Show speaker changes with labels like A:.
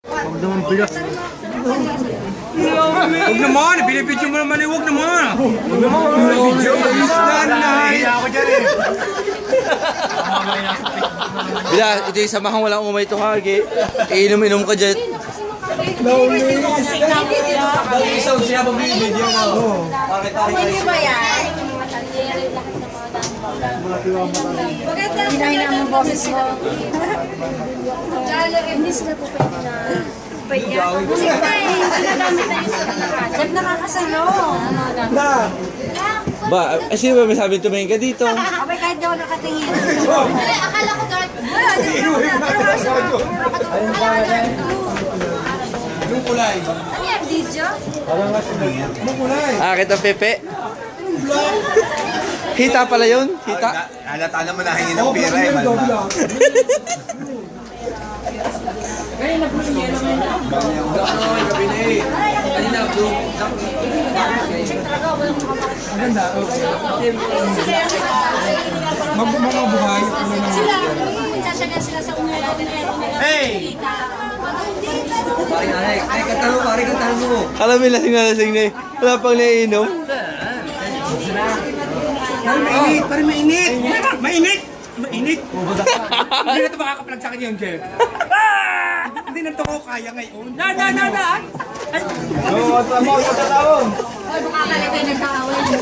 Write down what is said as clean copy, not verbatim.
A: Huwag naman pila. Huwag naman, binibidyo mo naman eh, huwag naman. Huwag naman, binibidyo. Nanay. Ako dyan eh.
B: Bila, ito yung samahang walang umay ito ha. Iinom-inom ka dyan.
A: Isang siya pa binibidyo mo.
C: Pwede ba yan? Hinahin naman ang boses mo. Hindi sila po pwede na. Pwede yan. Kasi pa eh, ginagamit na yung sa nakakasal. Nakakasalo.
B: Ba, sino ba may sabi tumingin ka dito?
C: Abay, kahit daw nakatingin. Akala ko Darth.
A: Yung kulay.
C: Ano yan, video?
A: Yung kulay.
B: Akit ang pepe. Hita pala yun? Hita?
D: Halata naman na hingin ng pera eh, malma.
A: Mga buhay.
C: Sila, sasyagan sila sa umula.
A: Hey!
B: Alam mo lasing na lasing na eh. Wala pang naiinom.
A: Parang mainit! Mainit! Mainit! Hindi na ito makakaplug sa akin yung Jeff. Hindi na ito ko kaya ngayon. Na!
C: Ay, baka kalagay na sa awal.